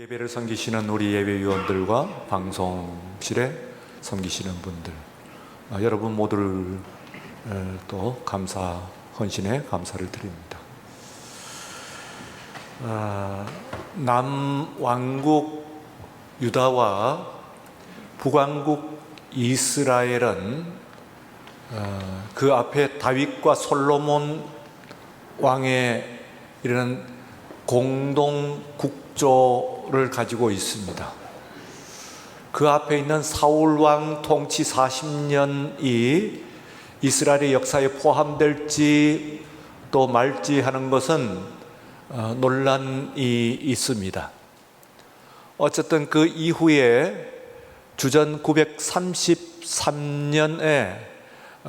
예배를 섬기시는 우리 예배위원들과 방송실에 섬기시는 분들, 여러분 모두를 또 헌신의 감사를 드립니다. 남왕국 유다와 북왕국 이스라엘은 그 앞에 다윗과 솔로몬 왕의 이런 공동 국조를 가지고 있습니다. 그 앞에 있는 사울 왕 통치 40년이 이스라엘의 역사에 포함될지 또 말지 하는 것은 논란이 있습니다. 어쨌든 그 이후에 주전 933년에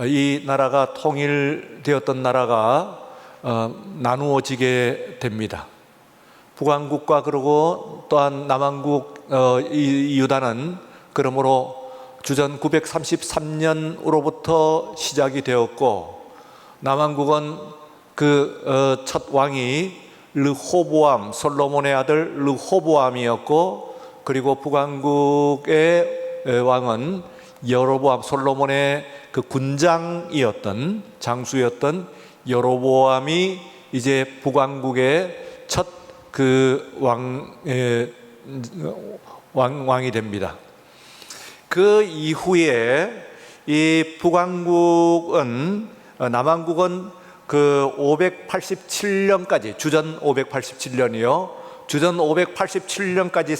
이 나라가 통일되었던 나라가 나누어지게 됩니다. 북왕국과 그리고 또한 남왕국 유다는 그러므로 주전 933년으로부터 시작이 되었고, 남왕국은 그 첫 왕이 르호보암, 솔로몬의 아들 르호보암이었고, 그리고 북왕국의 왕은 여로보암, 솔로몬의 그 군장이었던 장수였던 여로보암이 이제 북왕국의 첫 그 왕이 됩니다. 그 이후에 이 북왕국은 남왕국은 그 587년까지 주전 587년이요. 주전 587년까지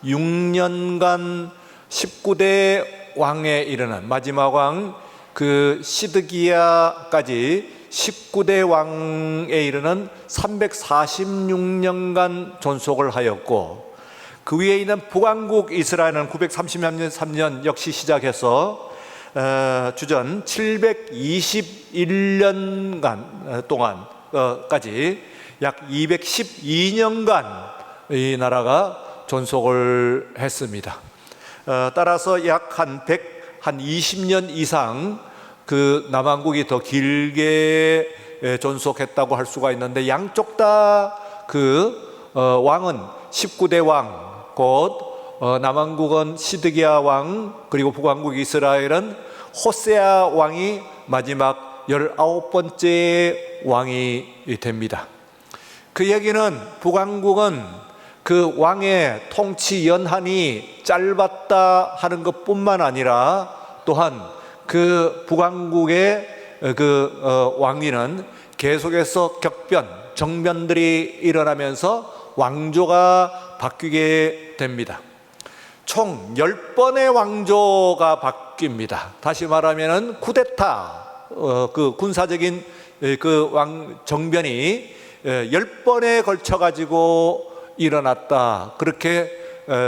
346년간 19대 왕에 이르는 마지막 왕 그 시드기야까지 19대 왕에 이르는 346년간 존속을 하였고, 그 위에 있는 북왕국 이스라엘은 933년 역시 시작해서 주전 721년간 동안까지 약 212년간 이 나라가 존속을 했습니다. 따라서 약 한 20년 이상 그 남왕국이 더 길게 존속했다고 할 수가 있는데, 양쪽 다 그 왕은 19대 왕, 곧 남왕국은 시드기야 왕, 그리고 북왕국 이스라엘은 호세아 왕이 마지막 19번째 왕이 됩니다. 그 얘기는 북왕국은 그 왕의 통치 연한이 짧았다 하는 것뿐만 아니라, 또한 그 북왕국의 그 왕위는 계속해서 정변들이 일어나면서 왕조가 바뀌게 됩니다. 총 10번의 왕조가 바뀝니다. 다시 말하면 쿠데타, 그 군사적인 그 정변이 10번에 걸쳐 가지고 일어났다, 그렇게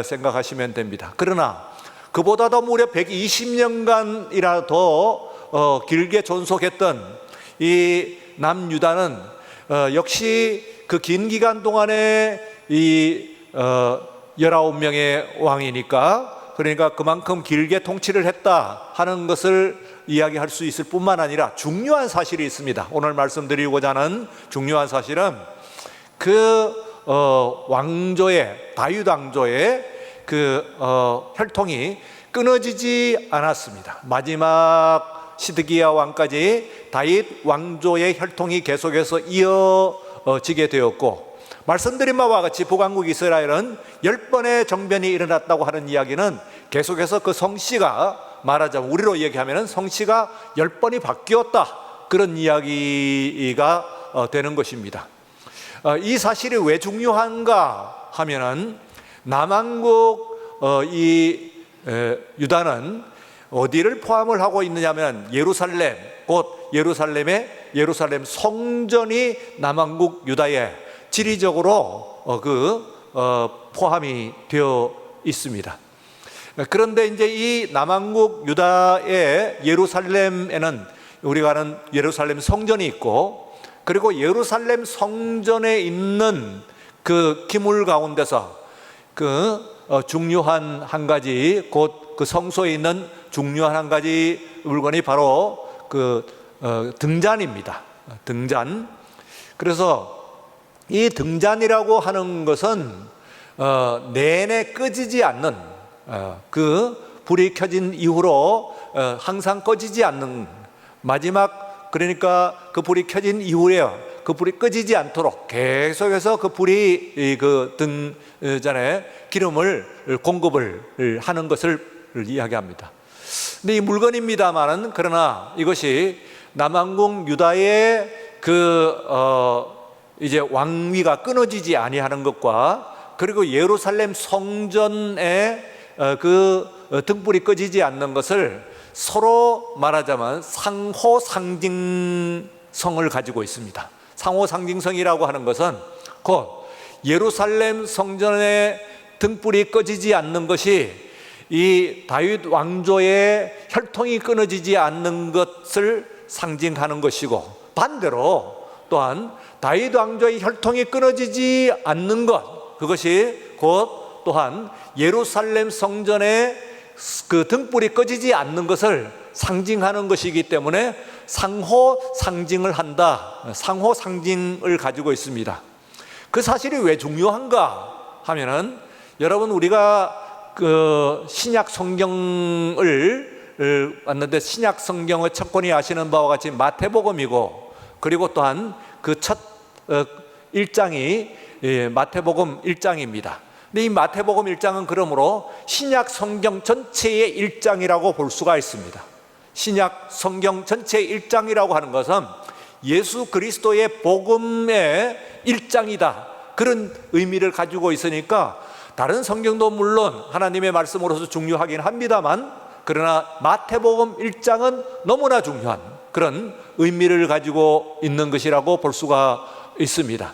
생각하시면 됩니다. 그러나 그보다도 무려 120년간이나 더 길게 존속했던 이 남유다는 역시 그 긴 기간 동안에 이 19명의 왕이니까, 그러니까 그만큼 길게 통치를 했다 하는 것을 이야기할 수 있을 뿐만 아니라, 중요한 사실이 있습니다. 오늘 말씀드리고자 하는 중요한 사실은 그 다윗 왕조의 그 혈통이 끊어지지 않았습니다. 마지막 시드기야 왕까지 다윗 왕조의 혈통이 계속해서 이어지게 되었고, 말씀드린 바와 같이 북왕국 이스라엘은 10번의 정변이 일어났다고 하는 이야기는 계속해서 그 성씨가, 말하자면 우리로 얘기하면 성씨가 10번이 바뀌었다, 그런 이야기가 되는 것입니다. 이 사실이 왜 중요한가 하면은, 남왕국 유다는 어디를 포함을 하고 있느냐면 예루살렘, 곧 예루살렘 성전이 남왕국 유다에 지리적으로 포함이 되어 있습니다. 그런데 이제 이 남왕국 유다의 예루살렘에는 우리가 아는 예루살렘 성전이 있고, 그리고 예루살렘 성전에 있는 그 기물 가운데서 그 중요한 한 가지, 곧 그 성소에 있는 중요한 한 가지 물건이 바로 그 등잔입니다. 등잔. 그래서 이 등잔이라고 하는 것은 내내 꺼지지 않는 그 불이 켜진 이후로 항상 꺼지지 않는 마지막, 그러니까 그 불이 켜진 이후에 그 불이 꺼지지 않도록 계속해서 그 불이 그 등잔에 기름을 공급을 하는 것을 이야기합니다. 근데 이 물건입니다만은, 그러나 이것이 남왕국 유다의 이제 왕위가 끊어지지 아니하는 것과, 그리고 예루살렘 성전에 그 등불이 꺼지지 않는 것을 서로 말하자면 상호 상징성을 가지고 있습니다. 상호 상징성이라고 하는 것은 곧 예루살렘 성전의 등불이 꺼지지 않는 것이 이 다윗 왕조의 혈통이 끊어지지 않는 것을 상징하는 것이고, 반대로 또한 다윗 왕조의 혈통이 끊어지지 않는 것, 그것이 곧 또한 예루살렘 성전의 그 등불이 꺼지지 않는 것을 상징하는 것이기 때문에 상호 상징을 한다, 상호 상징을 가지고 있습니다. 그 사실이 왜 중요한가 하면은, 여러분, 우리가 그 신약 성경을 왔는데, 신약 성경의 첫 권이 아시는 바와 같이 마태복음이고, 그리고 또한 그 첫 1장이 마태복음 1장입니다. 근데 이 마태복음 1장은 그러므로 신약 성경 전체의 1장이라고 볼 수가 있습니다. 신약 성경 전체의 1장이라고 하는 것은 예수 그리스도의 복음의 1장이다, 그런 의미를 가지고 있으니까 다른 성경도 물론 하나님의 말씀으로서 중요하긴 합니다만, 그러나 마태복음 1장은 너무나 중요한 그런 의미를 가지고 있는 것이라고 볼 수가 있습니다.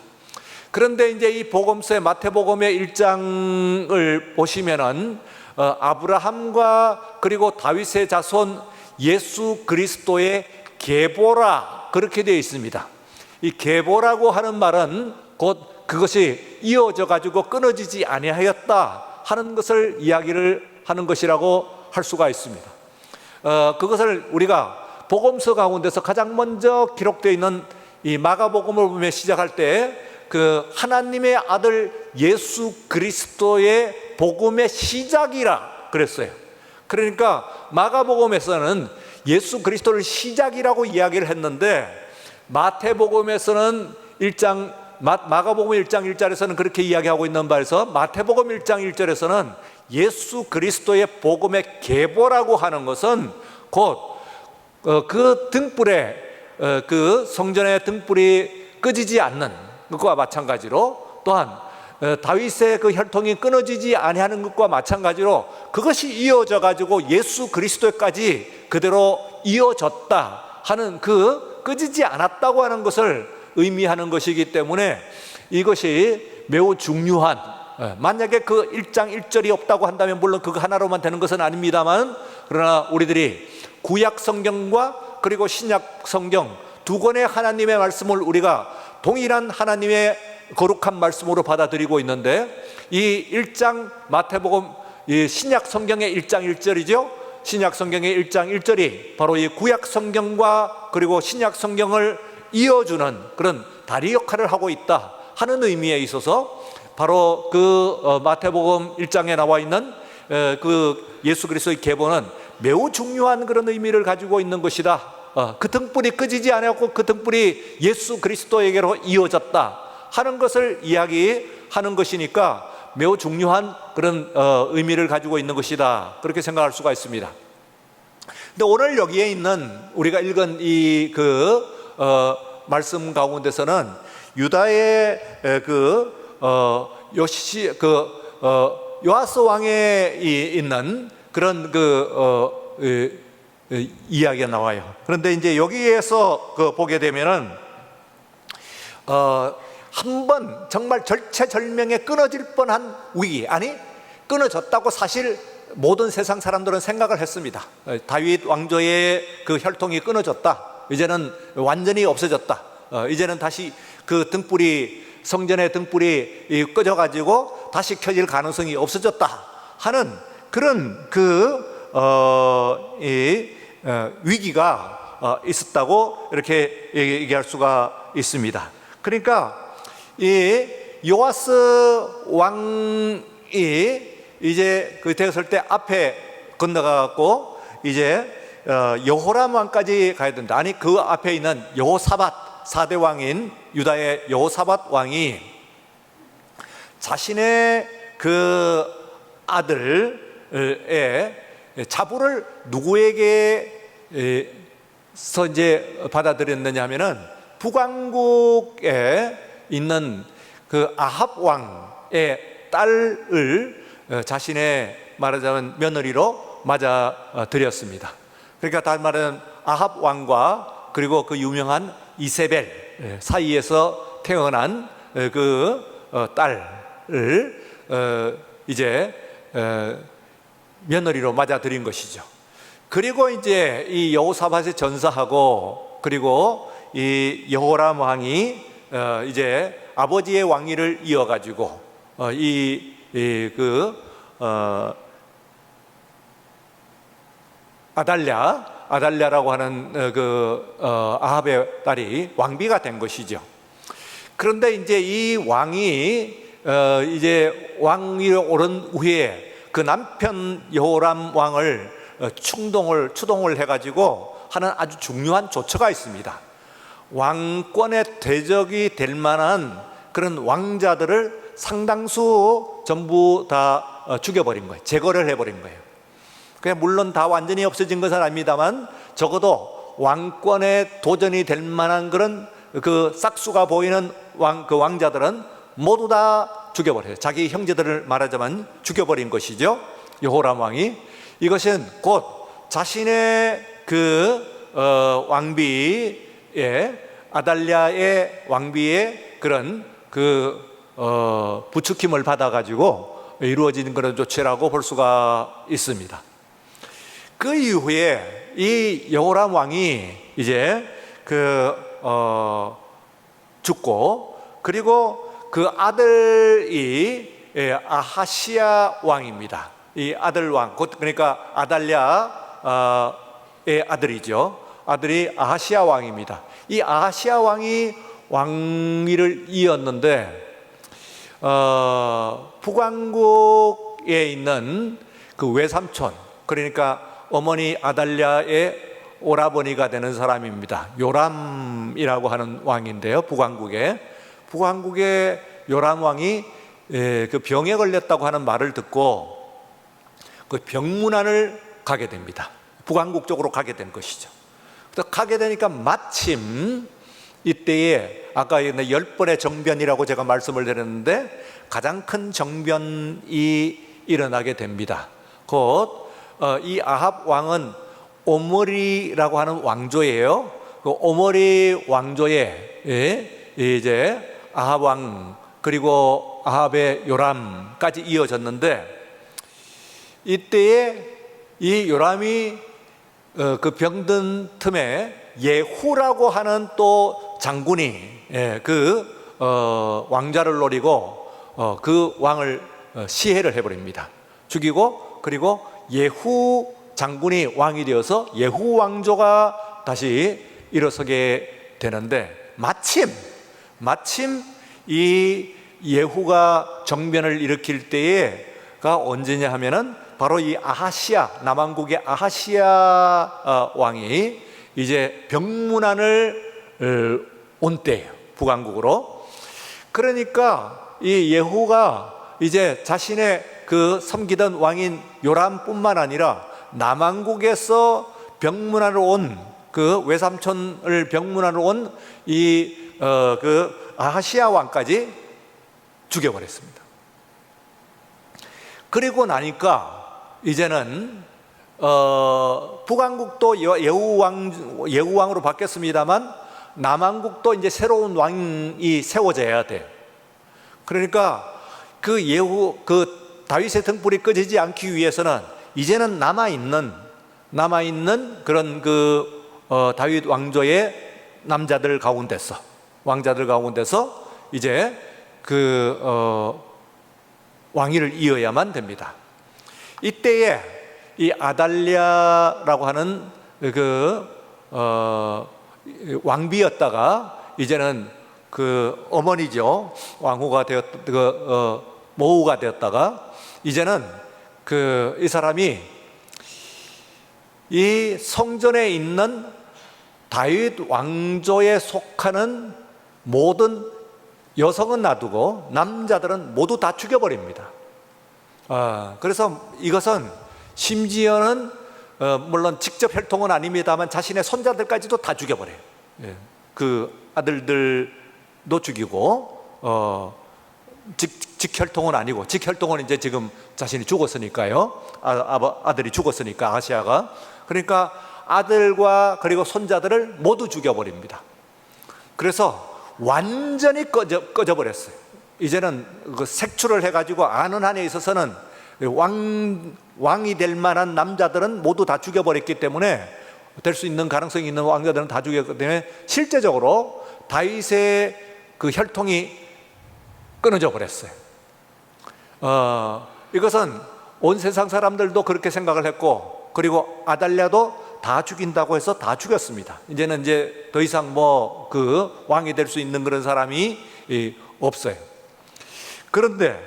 그런데 이제 이 복음서의 마태복음의 1장을 보시면은 아브라함과 그리고 다윗의 자손 예수 그리스도의 계보라, 그렇게 되어 있습니다. 이 계보라고 하는 말은 곧 그것이 이어져 가지고 끊어지지 아니하였다 하는 것을 이야기를 하는 것이라고 할 수가 있습니다. 그것을 우리가 복음서 가운데서 가장 먼저 기록되어 있는 이 마가복음을 보며 시작할 때 그 하나님의 아들 예수 그리스도의 복음의 시작이라 그랬어요. 그러니까 마가복음에서는 예수 그리스도를 시작이라고 이야기를 했는데, 마태복음에서는 마가복음 1장 1절에서는 그렇게 이야기하고 있는 바에서 마태복음 1장 1절에서는 예수 그리스도의 복음의 계보라고 하는 것은 곧 그 등불에 그 성전의 등불이 꺼지지 않는 것과 마찬가지로, 또한 다윗의 그 혈통이 끊어지지 아니하는 것과 마찬가지로 그것이 이어져 가지고 예수 그리스도까지 그대로 이어졌다 하는, 그 꺼지지 않았다고 하는 것을 의미하는 것이기 때문에 이것이 매우 중요한, 만약에 그 1장 1절이 없다고 한다면 물론 그거 하나로만 되는 것은 아닙니다만, 그러나 우리들이 구약 성경과 그리고 신약 성경 두 권의 하나님의 말씀을 우리가 동일한 하나님의 거룩한 말씀으로 받아들이고 있는데, 이 1장 마태복음, 이 신약 성경의 1장 1절이죠. 신약 성경의 1장 1절이 바로 이 구약 성경과 그리고 신약 성경을 이어주는 그런 다리 역할을 하고 있다 하는 의미에 있어서, 바로 그 마태복음 1장에 나와 있는 그 예수 그리스도의 계보는 매우 중요한 그런 의미를 가지고 있는 것이다. 그 등불이 꺼지지 않았고 그 등불이 예수 그리스도에게로 이어졌다 하는 것을 이야기하는 것이니까 매우 중요한 그런 의미를 가지고 있는 것이다, 그렇게 생각할 수가 있습니다. 근데 오늘 여기에 있는 우리가 읽은 이 말씀 가운데서는 유다의 요아스 왕에 있는 그런 이야기가 나와요. 그런데 이제 여기에서 보게 되면은 한번 정말 절체절명에 끊어질 뻔한 위기, 아니 끊어졌다고 사실 모든 세상 사람들은 생각을 했습니다. 다윗 왕조의 그 혈통이 끊어졌다, 이제는 완전히 없어졌다, 이제는 다시 그 등불이, 성전의 등불이 꺼져가지고 다시 켜질 가능성이 없어졌다 하는 그런 위기가 있었다고 이렇게 얘기할 수가 있습니다. 그러니까 이 요아스 왕이 이제 그 되었을 때 앞에 건너가고 이제 여호람 왕까지 가야 된다. 아니 그 앞에 있는 여호사밧 4대 왕인 유다의 여호사밧 왕이 자신의 그 아들의 자부를 누구에게서 이제 받아들였느냐 하면은 북왕국에 있는 그 아합 왕의 딸을 자신의 말하자면 며느리로 맞아 들였습니다. 그러니까 다른 말은 아합 왕과 그리고 그 유명한 이세벨 사이에서 태어난 그 딸을 이제 며느리로 맞아 들인 것이죠. 그리고 이제 이 여호사밧의 전사하고 그리고 이 여호람 왕이 이제 아버지의 왕위를 이어가지고 아달랴라고 하는 아합의 딸이 왕비가 된 것이죠. 그런데 이제 이 왕이 이제 왕위에 오른 후에 그 남편 여호람 왕을 추동을 해가지고 하는 아주 중요한 조처가 있습니다. 왕권의 대적이 될 만한 그런 왕자들을 상당수 전부 다 죽여버린 거예요. 제거를 해버린 거예요. 그냥 물론 다 완전히 없어진 것은 아닙니다만 적어도 왕권에 도전이 될 만한 그런 그 싹수가 보이는 그 왕자들은 모두 다 죽여버려요. 자기 형제들을 말하자면 죽여버린 것이죠. 여호람 왕이. 이것은 곧 자신의 그 왕비의 아달랴의 왕비의 그런 그 부추김을 받아가지고 이루어진 그런 조치라고 볼 수가 있습니다. 그 이후에 이 여호람 왕이 이제 죽고 그리고 그 아들이 아하시야 왕입니다. 이 아들 왕, 그러니까 아달랴의 아들이죠. 아들이 아하시야 왕입니다. 이 아하시야 왕이 왕위를 이었는데 북왕국에 있는 그 외삼촌, 그러니까 어머니 아달랴의 오라버니가 되는 사람입니다. 요람이라고 하는 왕인데요. 북왕국의 요람 왕이 그 병에 걸렸다고 하는 말을 듣고 그 병문안을 가게 됩니다. 북왕국 쪽으로 가게 된 것이죠. 가게 되니까 마침 이때에 아까 10번의 정변이라고 제가 말씀을 드렸는데 가장 큰 정변이 일어나게 됩니다. 곧 이 아합 왕은 오므리라고 하는 왕조예요. 그 오므리 왕조에 이제 아합 왕 그리고 아합의 요람까지 이어졌는데 이때에 이 요람이 그 병든 틈에 예후라고 하는 또 장군이 그 왕자를 노리고 그 왕을 시해를 해버립니다. 죽이고 그리고 예후 장군이 왕이 되어서 예후 왕조가 다시 일어서게 되는데 마침 이 예후가 정변을 일으킬 때가 언제냐 하면은 바로 이 아하시야, 남왕국의 아하시야 왕이 이제 병문안을 온 때예요. 북왕국으로. 그러니까 이 예후가 이제 자신의 그 섬기던 왕인 요람뿐만 아니라 남왕국에서 병문안을 온 그 외삼촌을 병문안을 온 이 그 아하시야 왕까지 죽여버렸습니다. 그리고 나니까 이제는 북왕국도 예후 왕으로 바뀌었습니다만 남왕국도 이제 새로운 왕이 세워져야 돼요. 그러니까 그 예후 그 다윗의 등불이 꺼지지 않기 위해서는 이제는 남아 있는 그런 그 다윗 왕조의 왕자들 가운데서 이제 그 왕위를 이어야만 됩니다. 이때에 이 아달랴라고 하는 그 왕비였다가 이제는 그 어머니죠. 왕후가 모후가 되었다가 이제는 이 사람이 이 성전에 있는 다윗 왕조에 속하는 모든 여성은 놔두고 남자들은 모두 다 죽여버립니다. 그래서 이것은 심지어는 물론 직접 혈통은 아닙니다만 자신의 손자들까지도 다 죽여버려요. 그 아들들도 죽이고 직혈통은 아니고, 직혈통은 이제 지금 자신이 죽었으니까요. 아들이 죽었으니까 아하시아가. 그러니까 아들과 그리고 손자들을 모두 죽여버립니다. 그래서 완전히 꺼져버렸어요. 이제는 그 색출을 해가지고 아는 한에 있어서는 왕이 될 만한 남자들은 모두 다 죽여버렸기 때문에, 될 수 있는 가능성이 있는 왕자들은 다 죽였기 때문에 실제적으로 다윗의 그 혈통이 끊어져 버렸어요. 이것은 온 세상 사람들도 그렇게 생각을 했고, 그리고 아달랴도 다 죽인다고 해서 다 죽였습니다. 이제는 이제 더 이상 그 왕이 될 수 있는 그런 사람이 없어요. 그런데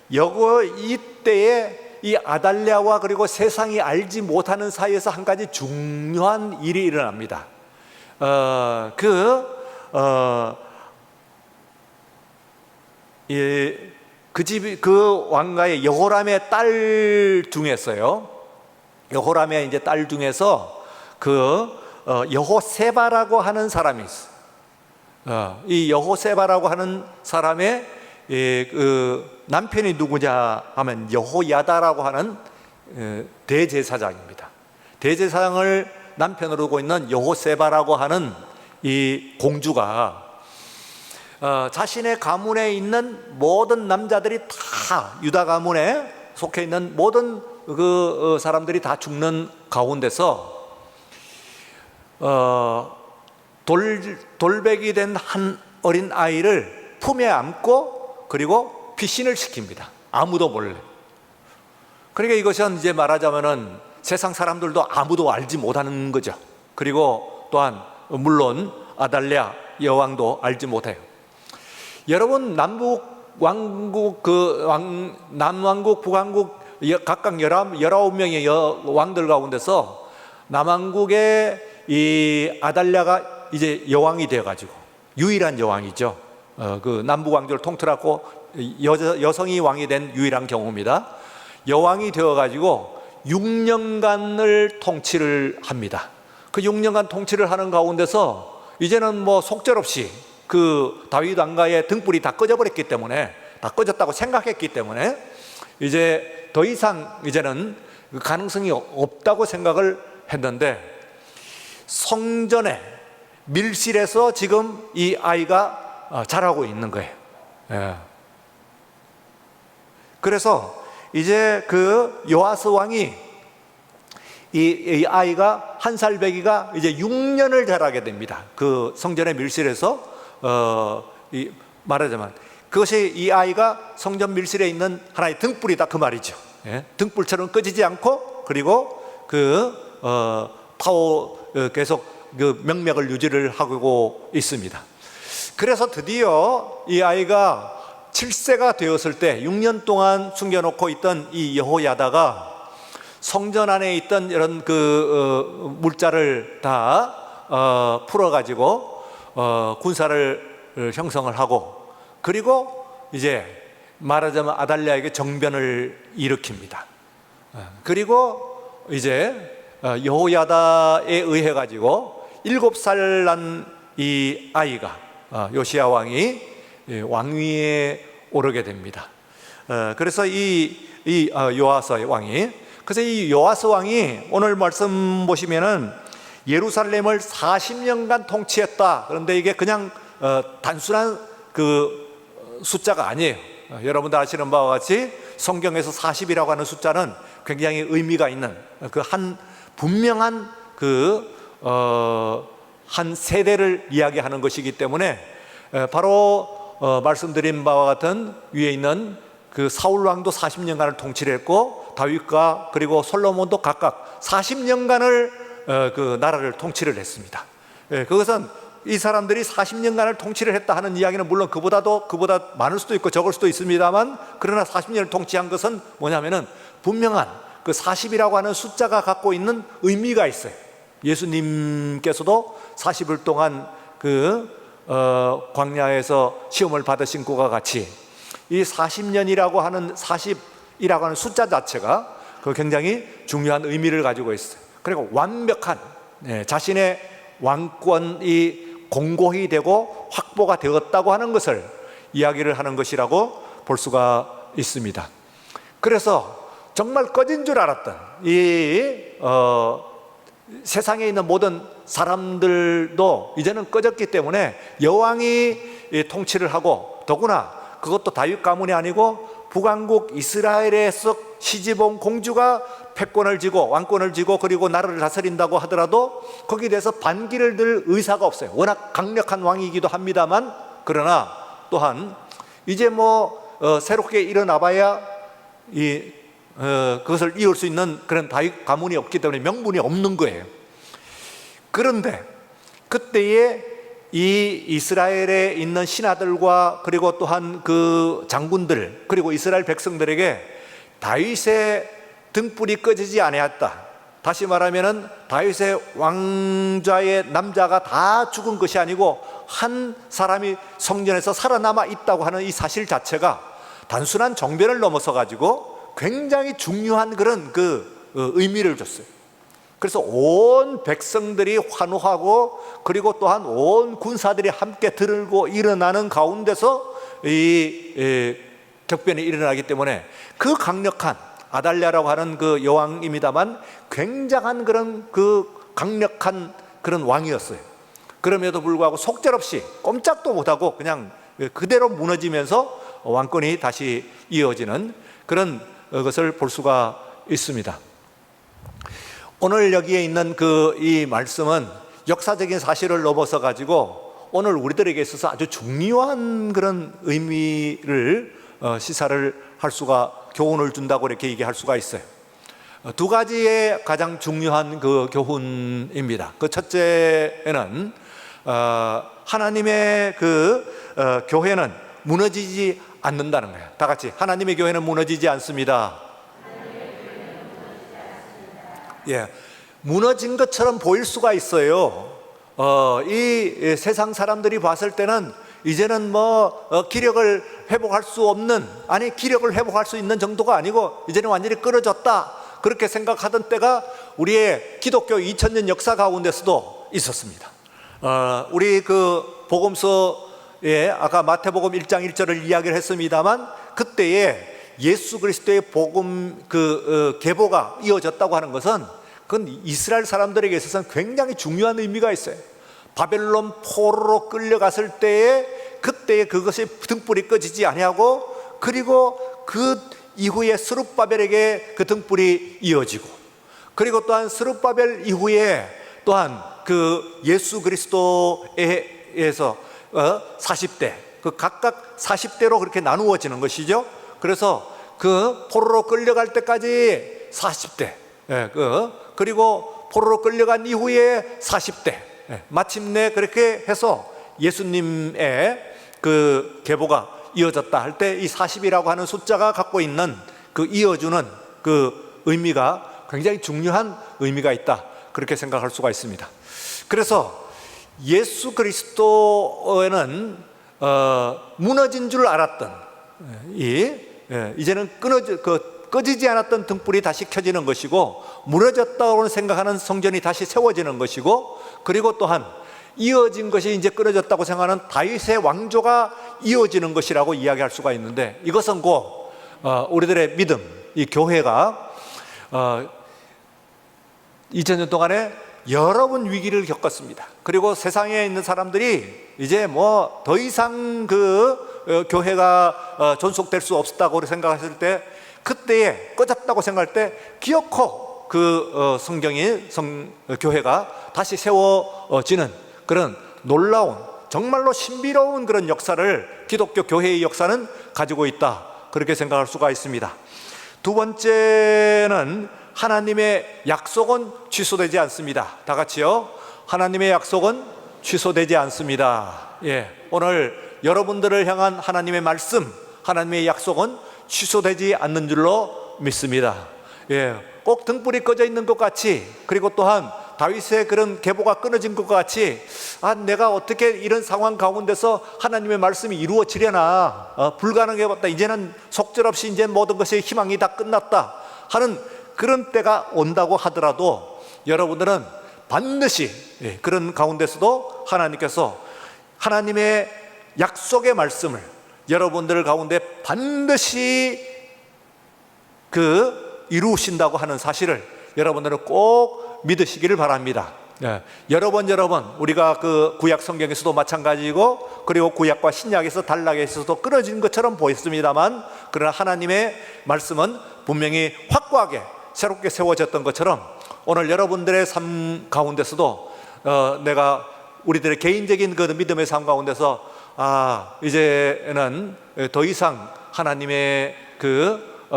이때에 이 아달랴와 그리고 세상이 알지 못하는 사이에서 한 가지 중요한 일이 일어납니다. 그 왕가의 여호람의 딸 중에서요. 여호람의 이제 딸 중에서 여호세바라고 하는 사람이 있어요. 이 여호세바라고 하는 사람의 남편이 누구냐 하면 여호야다라고 하는 대제사장입니다. 대제사장을 남편으로 두고 있는 여호세바라고 하는 이 공주가 자신의 가문에 있는 모든 남자들이 다, 유다 가문에 속해 있는 모든 그 사람들이 다 죽는 가운데서 돌베기 된 한 어린 아이를 품에 안고 그리고 피신을 시킵니다. 아무도 몰래. 그러니까 이것은 이제 말하자면은 세상 사람들도 아무도 알지 못하는 거죠. 그리고 또한 물론 아달랴 여왕도 알지 못해요. 여러분, 남왕국, 북왕국 각각 19명의 왕들 가운데서 남왕국의 이 아달랴가 이제 여왕이 되어가지고, 유일한 여왕이죠. 그 남북 왕조를 통틀하고 여성이 왕이 된 유일한 경우입니다. 여왕이 되어가지고 6년간을 통치를 합니다. 그 6년간 통치를 하는 가운데서 이제는 속절없이 그 다윗 왕가의 등불이 다 꺼져버렸기 때문에, 다 꺼졌다고 생각했기 때문에 이제 더 이상 이제는 그 가능성이 없다고 생각을 했는데, 성전의 밀실에서 지금 이 아이가 자라고 있는 거예요. 그래서 이제 그 요아스 왕이 이 아이가 한 살 배기가 이제 6년을 자라게 됩니다. 그 성전의 밀실에서 말하자면 그것이 이 아이가 성전 밀실에 있는 하나의 등불이다, 그 말이죠. 등불처럼 꺼지지 않고, 그리고 계속 그 명맥을 유지를 하고 있습니다. 그래서 드디어 이 아이가 7세가 되었을 때 6년 동안 숨겨놓고 있던 이 여호야다가 성전 안에 있던 이런 물자를 다 풀어가지고 군사를 형성을 하고, 그리고 이제 말하자면 아달랴에게 정변을 일으킵니다. 그리고 이제 여호야다에 의해 가지고 7살 난 이 아이가 요시야 왕이 왕위에 오르게 됩니다. 그래서 이 요아스 왕이, 그래서 이 요아스 왕이 오늘 말씀 보시면은 예루살렘을 40년간 통치했다. 그런데 이게 그냥 단순한 그 숫자가 아니에요. 여러분들 아시는 바와 같이 성경에서 40이라고 하는 숫자는 굉장히 의미가 있는 한 분명한 한 세대를 이야기하는 것이기 때문에, 바로 말씀드린 바와 같은 위에 있는 그 사울 왕도 40년간을 통치를 했고, 다윗과 그리고 솔로몬도 각각 40년간을 그 나라를 통치를 했습니다. 그것은 이 사람들이 40년간을 통치를 했다 하는 이야기는 물론 그보다 많을 수도 있고 적을 수도 있습니다만, 그러나 40년을 통치한 것은 뭐냐면은 분명한 그 40이라고 하는 숫자가 갖고 있는 의미가 있어요. 예수님께서도 40일 동안 광야에서 시험을 받으신 것과 같이 이 40년이라고 하는 40이라고 하는 숫자 자체가 굉장히 중요한 의미를 가지고 있어요. 그리고 완벽한 자신의 왕권이 공고히 되고 확보가 되었다고 하는 것을 이야기를 하는 것이라고 볼 수가 있습니다. 그래서 정말 꺼진 줄 알았던 세상에 있는 모든 사람들도 이제는 꺼졌기 때문에 여왕이 통치를 하고, 더구나 그것도 다윗 가문이 아니고 북왕국 이스라엘에서 시집온 공주가 패권을 쥐고 왕권을 쥐고 그리고 나라를 다스린다고 하더라도 거기에 대해서 반기를 들 의사가 없어요. 워낙 강력한 왕이기도 합니다만, 그러나 또한 이제 새롭게 일어나봐야 그것을 이을 수 있는 그런 다윗 가문이 없기 때문에 명분이 없는 거예요. 그런데 그때에 이 이스라엘에 있는 신하들과 그리고 또한 그 장군들 그리고 이스라엘 백성들에게 다윗의 등불이 꺼지지 아니었다. 다시 말하면은 다윗의 왕좌의 남자가 다 죽은 것이 아니고 한 사람이 성전에서 살아남아 있다고 하는 이 사실 자체가 단순한 정변을 넘어서 가지고 굉장히 중요한 그런 의미를 줬어요. 그래서 온 백성들이 환호하고 그리고 또한 온 군사들이 함께 들고 일어나는 가운데서 이 격변이 일어나기 때문에 그 강력한 아달랴라고 하는 그 여왕입니다만 굉장한 그런 강력한 그런 왕이었어요. 그럼에도 불구하고 속절없이 꼼짝도 못하고 그냥 그대로 무너지면서 왕권이 다시 이어지는 그런 것을 볼 수가 있습니다. 오늘 여기에 있는 이 말씀은 역사적인 사실을 넘어서 가지고 오늘 우리들에게 있어서 아주 중요한 그런 의미를 시사를 할 수가, 교훈을 준다고 이렇게 얘기할 수가 있어요. 두 가지의 가장 중요한 교훈입니다. 첫째는 하나님의 교회는 무너지지 않는다는 거예요. 다 같이 하나님의 교회는 무너지지 않습니다. 예, 무너진 것처럼 보일 수가 있어요. 이 세상 사람들이 봤을 때는 이제는 기력을 회복할 수 없는, 아니 기력을 회복할 수 있는 정도가 아니고 이제는 완전히 끊어졌다, 그렇게 생각하던 때가 우리의 기독교 2000년 역사 가운데서도 있었습니다. 우리 복음서에 아까 마태복음 1장 1절을 이야기를 했습니다만, 그때에 예수 그리스도의 복음 계보가 이어졌다고 하는 것은 그건 이스라엘 사람들에게 있어서는 굉장히 중요한 의미가 있어요. 바벨론 포로로 끌려갔을 때에 그때에 그것이 등불이 꺼지지 아니하고, 그리고 그 이후에 스룹바벨에게 그 등불이 이어지고, 그리고 또한 스룹바벨 이후에 또한 예수 그리스도에서 40대 각각 40대로 그렇게 나누어지는 것이죠. 그래서 포로로 끌려갈 때까지 40대, 그리고 포로로 끌려간 이후에 40대, 마침내 그렇게 해서 예수님의 계보가 이어졌다 할 때 이 40이라고 하는 숫자가 갖고 있는 이어주는 의미가 굉장히 중요한 의미가 있다, 그렇게 생각할 수가 있습니다. 그래서 예수 그리스도에는 무너진 줄 알았던 이제는 꺼지지 않았던 등불이 다시 켜지는 것이고, 무너졌다고 생각하는 성전이 다시 세워지는 것이고, 그리고 또한 이어진 것이 이제 끊어졌다고 생각하는 다윗의 왕조가 이어지는 것이라고 이야기할 수가 있는데, 이것은 곧 우리들의 믿음, 이 교회가 2000년 동안에 여러 번 위기를 겪었습니다. 그리고 세상에 있는 사람들이 이제 더 이상 교회가 존속될 수 없다고 생각했을 때, 그때에 꺼졌다고 생각할 때 기어코 교회가 다시 세워지는 그런 놀라운, 정말로 신비로운 그런 역사를 기독교 교회의 역사는 가지고 있다, 그렇게 생각할 수가 있습니다. 두 번째는 하나님의 약속은 취소되지 않습니다. 다 같이요. 하나님의 약속은 취소되지 않습니다. 오늘 여러분들을 향한 하나님의 말씀, 하나님의 약속은 취소되지 않는 줄로 믿습니다. 꼭 등불이 꺼져 있는 것 같이, 그리고 또한 다윗의 그런 계보가 끊어진 것 같이, 내가 어떻게 이런 상황 가운데서 하나님의 말씀이 이루어지려나, 불가능해봤다, 이제는 속절없이 이제 모든 것의 희망이 다 끝났다 하는 그런 때가 온다고 하더라도 여러분들은 반드시 그런 가운데서도 하나님께서 하나님의 약속의 말씀을 여러분들 가운데 반드시 이루신다고 하는 사실을 여러분들은 꼭 믿으시기를 바랍니다. 여러 번 우리가 구약 성경에서도 마찬가지고, 그리고 구약과 신약에서 단락에서도 끊어진 것처럼 보였습니다만, 그러나 하나님의 말씀은 분명히 확고하게 새롭게 세워졌던 것처럼 오늘 여러분들의 삶 가운데서도 내가 우리들의 개인적인 믿음의 삶 가운데서 이제는 더 이상 하나님의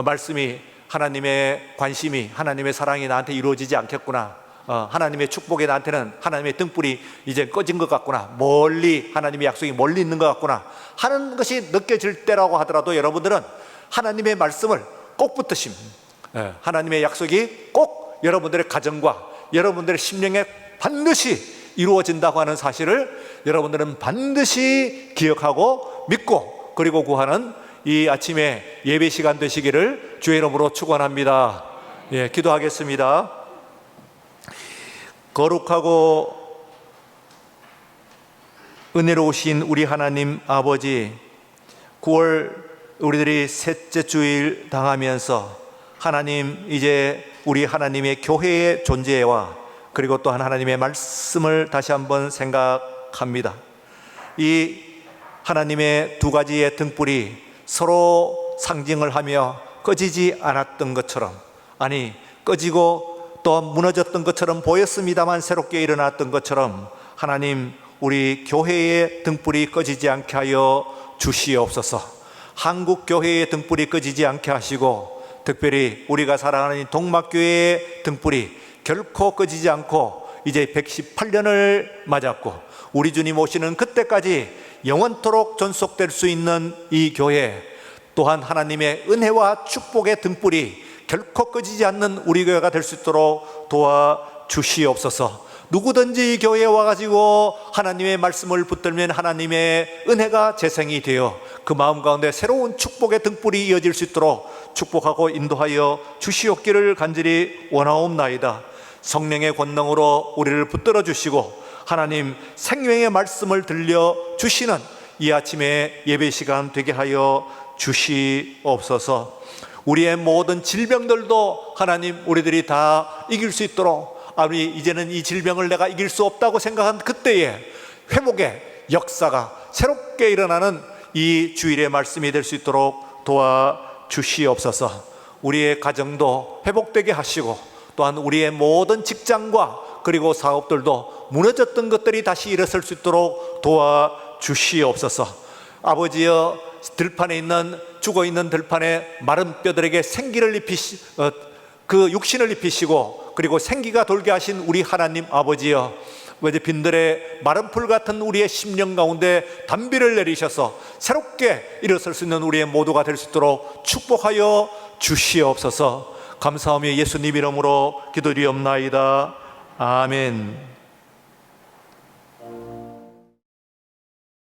말씀이, 하나님의 관심이, 하나님의 사랑이 나한테 이루어지지 않겠구나, 하나님의 축복이 나한테는, 하나님의 등불이 이제 꺼진 것 같구나, 멀리 하나님의 약속이 멀리 있는 것 같구나 하는 것이 느껴질 때라고 하더라도 여러분들은 하나님의 말씀을 꼭 붙드십니다. 하나님의 약속이 꼭 여러분들의 가정과 여러분들의 심령에 반드시 이루어진다고 하는 사실을 여러분들은 반드시 기억하고 믿고, 그리고 구하는 이 아침에 예배 시간 되시기를 주의 이름으로 축원합니다. 기도하겠습니다. 거룩하고 은혜로우신 우리 하나님 아버지, 9월 우리들이 셋째 주일 당하면서 하나님, 이제 우리 하나님의 교회의 존재와 그리고 또한 하나님의 말씀을 다시 한번 생각합니다. 이 하나님의 두 가지의 등불이 서로 상징을 하며 꺼지지 않았던 것처럼, 꺼지고 또 무너졌던 것처럼 보였습니다만 새롭게 일어났던 것처럼, 하나님, 우리 교회의 등불이 꺼지지 않게 하여 주시옵소서. 한국 교회의 등불이 꺼지지 않게 하시고, 특별히 우리가 사랑하는 동막교회의 등불이 결코 꺼지지 않고 이제 118년을 맞았고 우리 주님 오시는 그때까지 영원토록 전속될 수 있는 이 교회, 또한 하나님의 은혜와 축복의 등불이 결코 꺼지지 않는 우리 교회가 될 수 있도록 도와주시옵소서. 누구든지 이 교회에 와가지고 하나님의 말씀을 붙들면 하나님의 은혜가 재생이 되어 그 마음 가운데 새로운 축복의 등불이 이어질 수 있도록 축복하고 인도하여 주시옵기를 간절히 원하옵나이다. 성령의 권능으로 우리를 붙들어 주시고 하나님 생명의 말씀을 들려주시는 이 아침에 예배 시간 되게 하여 주시옵소서. 우리의 모든 질병들도 하나님, 우리들이 다 이길 수 있도록, 이제는 이 질병을 내가 이길 수 없다고 생각한 그때에 회복의 역사가 새롭게 일어나는 이 주일의 말씀이 될 수 있도록 도와주시옵소서. 우리의 가정도 회복되게 하시고, 또한 우리의 모든 직장과 그리고 사업들도 무너졌던 것들이 다시 일어설 수 있도록 도와주시옵소서. 아버지여, 죽어있는 들판에 마른 뼈들에게 생기를 그 육신을 입히시고 그리고 생기가 돌게 하신 우리 하나님 아버지여, 빈들의 마른 풀 같은 우리의 심령 가운데 단비를 내리셔서 새롭게 일어설 수 있는 우리의 모두가 될 수 있도록 축복하여 주시옵소서. 감사하며 예수님 이름으로 기도드리옵나이다. 아멘.